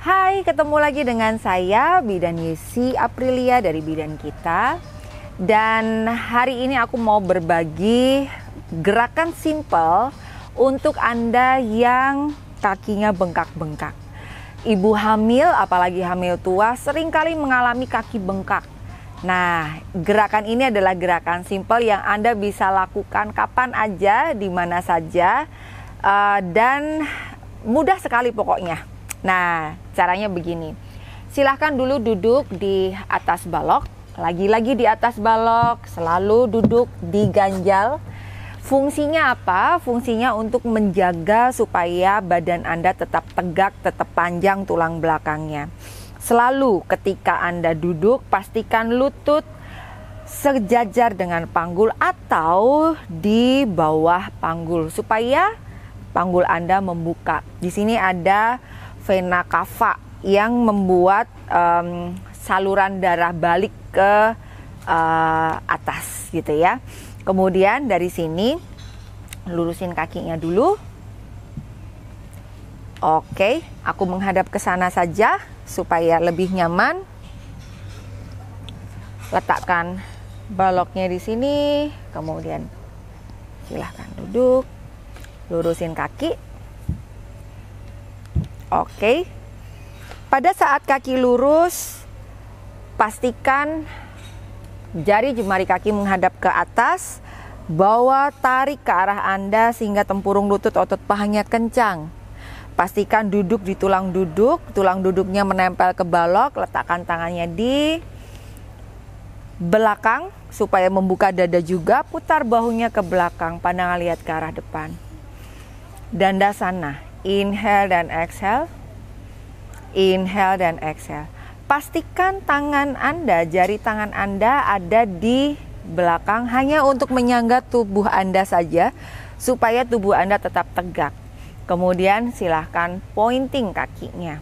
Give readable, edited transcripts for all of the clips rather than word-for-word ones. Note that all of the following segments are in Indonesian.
Hai, ketemu lagi dengan saya Bidan Yesi Aprilia dari Bidan Kita. Dan hari ini aku mau berbagi gerakan simple untuk Anda yang kakinya bengkak-bengkak. Ibu hamil, apalagi hamil tua, seringkali mengalami kaki bengkak. Nah, gerakan ini adalah gerakan simple yang Anda bisa lakukan kapan aja, di mana saja, dan mudah sekali pokoknya. Nah, caranya begini. Silahkan dulu duduk di atas balok. Lagi-lagi di atas balok, selalu duduk diganjal. Fungsinya apa? Fungsinya untuk menjaga supaya badan Anda tetap tegak, tetap panjang tulang belakangnya. Selalu ketika Anda duduk, pastikan lutut sejajar dengan panggul atau di bawah panggul supaya panggul Anda membuka. Di sini ada vena cava yang membuat saluran darah balik ke atas gitu ya. Kemudian dari sini lurusin kakinya dulu. Oke, aku menghadap ke sana saja supaya lebih nyaman. Letakkan baloknya di sini, kemudian silahkan duduk, lurusin kaki. Oke, pada saat kaki lurus, pastikan jari jemari kaki menghadap ke atas, bawa tarik ke arah Anda sehingga tempurung lutut otot pahanya kencang. Pastikan duduk di tulang duduknya menempel ke balok, letakkan tangannya di belakang supaya membuka dada juga, putar bahunya ke belakang, pandangan lihat ke arah depan. Dandasana. Inhale dan exhale. Inhale dan exhale. Pastikan tangan Anda, jari tangan Anda ada di belakang hanya untuk menyangga tubuh Anda saja supaya tubuh Anda tetap tegak. Kemudian silahkan pointing kakinya.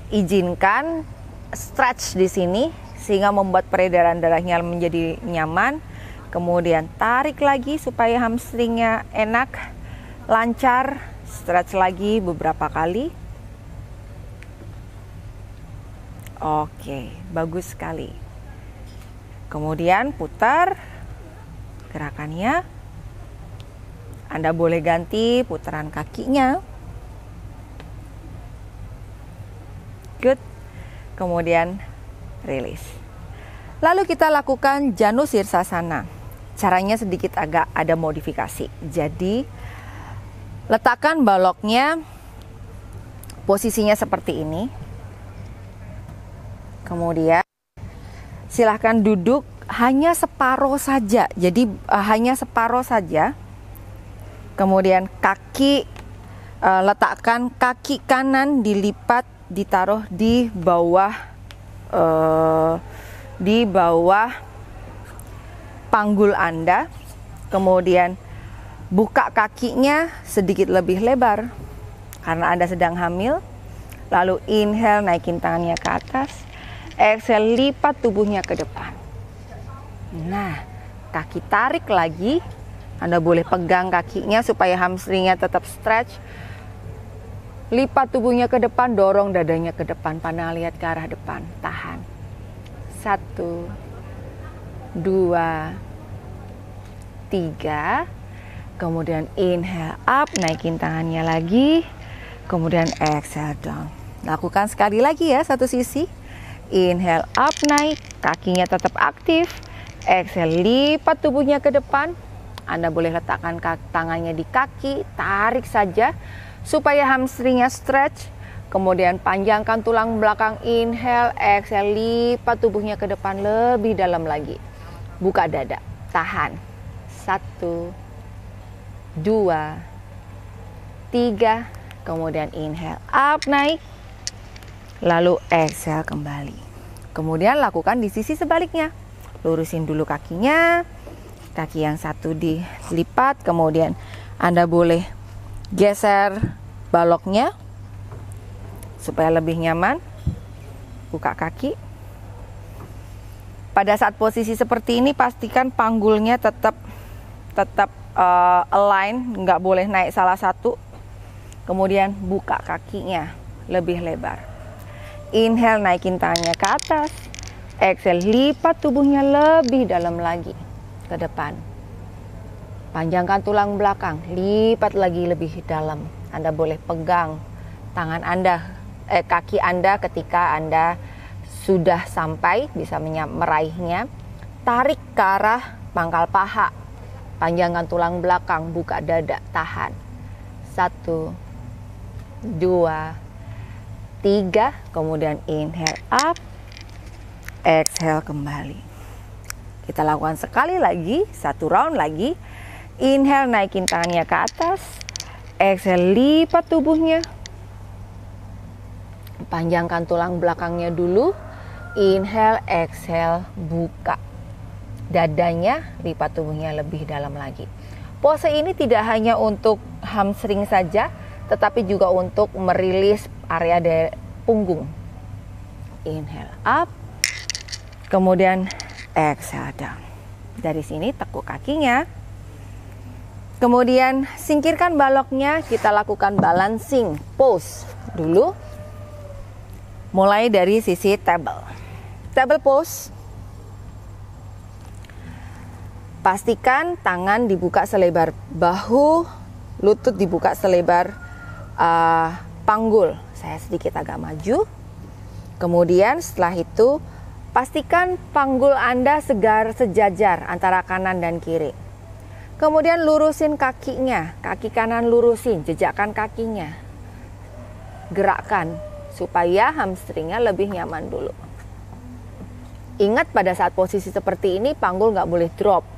Izinkan stretch di sini sehingga membuat peredaran darahnya menjadi nyaman. Kemudian tarik lagi supaya hamstringnya enak, lancar. Stretch lagi beberapa kali. Oke, bagus sekali. Kemudian putar gerakannya. Anda boleh ganti putaran kakinya. Good. Kemudian release. Lalu kita lakukan Janu Sirsasana. Caranya sedikit agak ada modifikasi. Jadi letakkan baloknya posisinya seperti ini. Kemudian silahkan duduk hanya separuh saja. Jadi hanya separuh saja. Kemudian kaki letakkan kaki kanan dilipat, ditaruh di bawah panggul Anda. Kemudian buka kakinya sedikit lebih lebar karena Anda sedang hamil. Lalu inhale, naikin tangannya ke atas. Exhale, lipat tubuhnya ke depan. Nah, kaki tarik lagi. Anda boleh pegang kakinya supaya hamstringnya tetap stretch. Lipat tubuhnya ke depan, dorong dadanya ke depan. Pandang lihat ke arah depan. Tahan. 1, 2, 3. Kemudian inhale up, naikin tangannya lagi. Kemudian exhale down. Lakukan sekali lagi ya, satu sisi. Inhale up, naik, kakinya tetap aktif. Exhale, lipat tubuhnya ke depan. Anda boleh letakkan tangannya di kaki, tarik saja supaya hamstringnya stretch. Kemudian panjangkan tulang belakang, inhale, exhale, lipat tubuhnya ke depan lebih dalam lagi. Buka dada, tahan. 1, 2, 3, kemudian inhale up, naik, lalu exhale kembali. Kemudian lakukan di sisi sebaliknya. Lurusin dulu kakinya, kaki yang satu dilipat, kemudian Anda boleh geser baloknya supaya lebih nyaman. Buka kaki. Pada saat posisi seperti ini pastikan panggulnya tetap align, nggak boleh naik salah satu. Kemudian buka kakinya, lebih lebar. Inhale, naikin tangannya ke atas. Exhale, lipat tubuhnya lebih dalam lagi ke depan. Panjangkan tulang belakang, lipat lagi lebih dalam. Anda boleh pegang tangan Anda, kaki Anda ketika Anda sudah sampai, bisa meraihnya. Tarik ke arah pangkal paha. Panjangkan tulang belakang, buka dada, tahan. 1, 2, 3, kemudian inhale up, exhale kembali. Kita lakukan sekali lagi, 1 round lagi. Inhale, naikin tangannya ke atas. Exhale, lipat tubuhnya. Panjangkan tulang belakangnya dulu. Inhale, exhale, buka dadanya, lipat tubuhnya lebih dalam lagi. Pose ini tidak hanya untuk hamstring saja, tetapi juga untuk merilis area dari punggung. Inhale up, kemudian exhale down. Dari sini tekuk kakinya, kemudian singkirkan baloknya. Kita lakukan balancing pose dulu, mulai dari sisi table pose. Pastikan tangan dibuka selebar bahu, lutut dibuka selebar panggul. Saya sedikit agak maju. Kemudian setelah itu pastikan panggul Anda sejajar antara kanan dan kiri. Kemudian lurusin kakinya, kaki kanan lurusin, jejakkan kakinya. Gerakkan supaya hamstringnya lebih nyaman dulu. Ingat, pada saat posisi seperti ini panggul nggak boleh drop.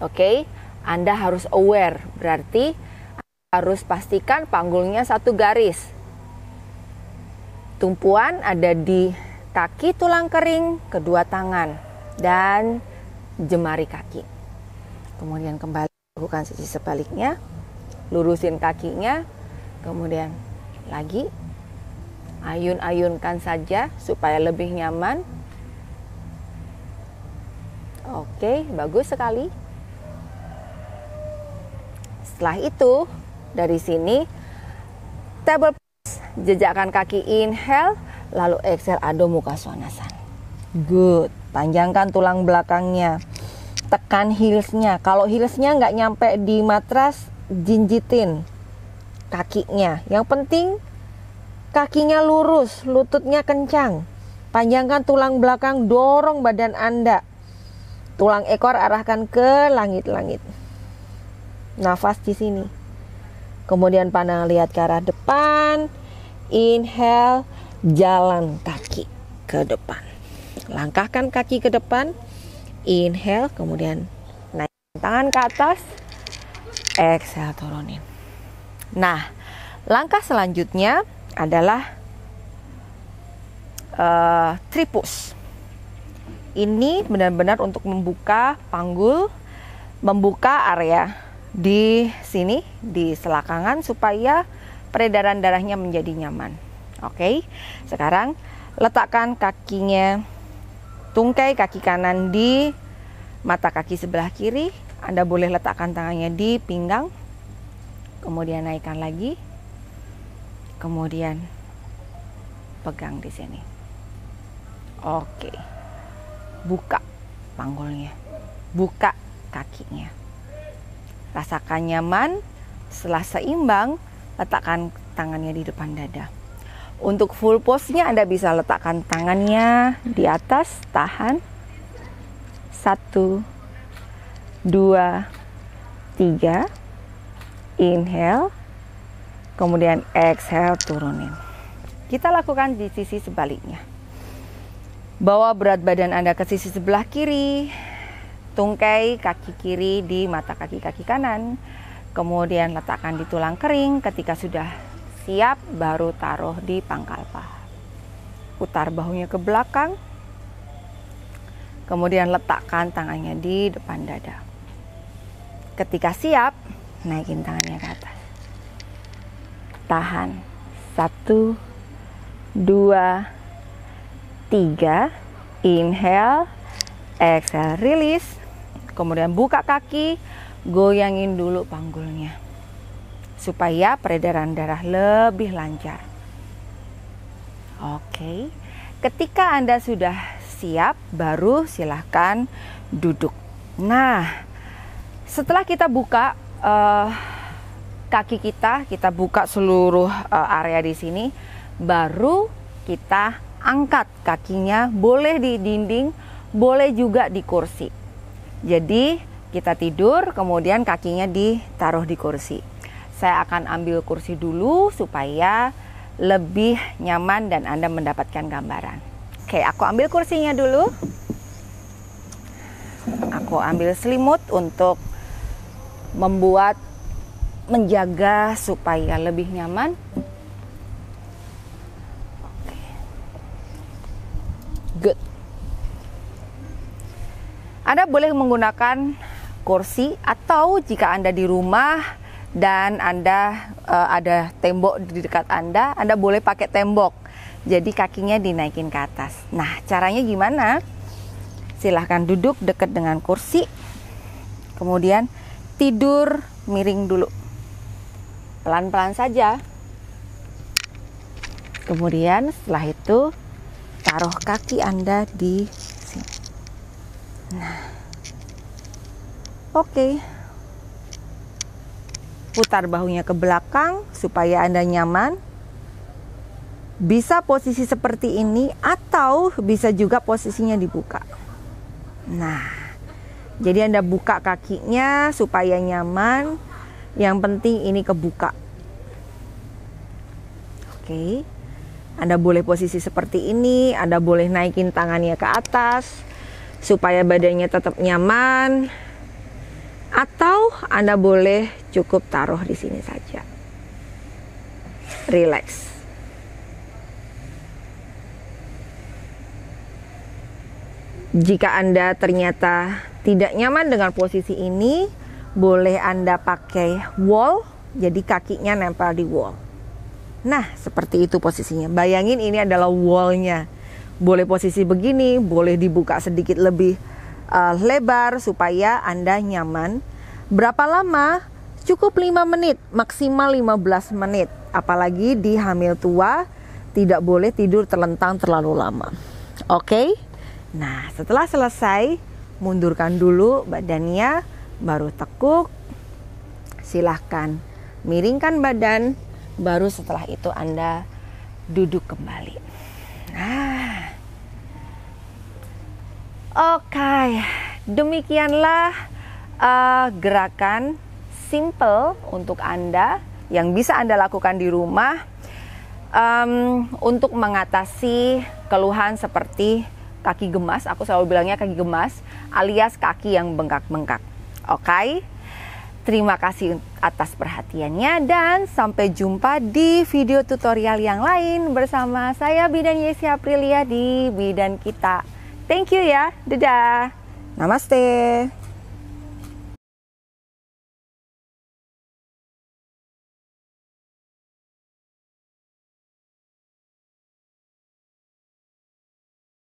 Oke, Anda harus aware, berarti harus pastikan panggulnya satu garis. Tumpuan ada di kaki tulang kering, kedua tangan, dan jemari kaki. Kemudian kembali lakukan sisi sebaliknya, lurusin kakinya, kemudian lagi, ayun-ayunkan saja supaya lebih nyaman. Oke, bagus sekali. Setelah itu, dari sini, table pose, jejakkan kaki, inhale, lalu exhale, Adho Mukha Svanasana. Good, panjangkan tulang belakangnya, tekan heelsnya. Kalau heelsnya nggak nyampe di matras, jinjitin kakinya. Yang penting, kakinya lurus, lututnya kencang. Panjangkan tulang belakang, dorong badan Anda. Tulang ekor arahkan ke langit-langit. Nafas di sini. Kemudian pandang lihat ke arah depan. Inhale, jalan kaki ke depan. Langkahkan kaki ke depan. Inhale, kemudian naik tangan ke atas. Exhale, turunin. Nah, langkah selanjutnya adalah tripus. Ini benar-benar untuk membuka panggul, membuka area di sini, di selakangan, supaya peredaran darahnya menjadi nyaman. Oke, sekarang letakkan kakinya, tungkai kaki kanan di mata kaki sebelah kiri. Anda boleh letakkan tangannya di pinggang, kemudian naikkan lagi, kemudian pegang di sini. Oke, buka panggulnya, buka kakinya. Rasakan nyaman. Setelah seimbang, letakkan tangannya di depan dada. Untuk full pose-nya Anda bisa letakkan tangannya di atas, tahan. 1, 2, 3. Inhale. Kemudian exhale, turunin. Kita lakukan di sisi sebaliknya. Bawa berat badan Anda ke sisi sebelah kiri. Tungkai kaki kiri di mata kaki kanan. Kemudian letakkan di tulang kering. Ketika sudah siap, baru taruh di pangkal paha. Putar bahunya ke belakang. Kemudian letakkan tangannya di depan dada. Ketika siap, naikin tangannya ke atas. Tahan. 1, 2, 3. Inhale. Exhale, release. Kemudian buka kaki, goyangin dulu panggulnya supaya peredaran darah lebih lancar. Oke. Ketika Anda sudah siap, baru silahkan duduk. Nah, setelah kita buka kaki kita buka seluruh area di sini, baru kita angkat kakinya, boleh di dinding, boleh juga di kursi. Jadi kita tidur, kemudian kakinya ditaruh di kursi. Saya akan ambil kursi dulu supaya lebih nyaman dan Anda mendapatkan gambaran. Oke, aku ambil kursinya dulu. Aku ambil selimut untuk menjaga supaya lebih nyaman. Oke. Good. Anda boleh menggunakan kursi, atau jika Anda di rumah dan Anda ada tembok di dekat Anda boleh pakai tembok. Jadi kakinya dinaikin ke atas. Nah, caranya gimana? Silahkan duduk dekat dengan kursi. Kemudian tidur miring dulu. Pelan-pelan saja. Kemudian setelah itu taruh kaki Anda di sini. Nah. Oke. Putar bahunya ke belakang supaya Anda nyaman. Bisa posisi seperti ini atau bisa juga posisinya dibuka. Nah, jadi Anda buka kakinya supaya nyaman. Yang penting ini kebuka. Oke. Anda boleh posisi seperti ini, Anda boleh naikin tangannya ke atas supaya badannya tetap nyaman. Atau Anda boleh cukup taruh di sini saja. Relax. Jika Anda ternyata tidak nyaman dengan posisi ini, boleh Anda pakai wall, jadi kakinya nempel di wall. Nah, seperti itu posisinya. Bayangin ini adalah wallnya. Boleh posisi begini, boleh dibuka sedikit lebih lebar supaya Anda nyaman. Berapa lama? Cukup 5 menit, maksimal 15 menit. Apalagi di hamil tua, tidak boleh tidur terlentang terlalu lama. Oke? Nah, setelah selesai, mundurkan dulu badannya, baru tekuk. Silahkan miringkan badan, baru setelah itu Anda duduk kembali. Nah, oke, demikianlah gerakan simple untuk Anda yang bisa Anda lakukan di rumah untuk mengatasi keluhan seperti kaki gemas. Aku selalu bilangnya kaki gemas alias kaki yang bengkak-bengkak. Oke? Terima kasih atas perhatiannya dan sampai jumpa di video tutorial yang lain bersama saya Bidan Yesi Aprilia di Bidan Kita. Thank you ya. Dadah. Namaste.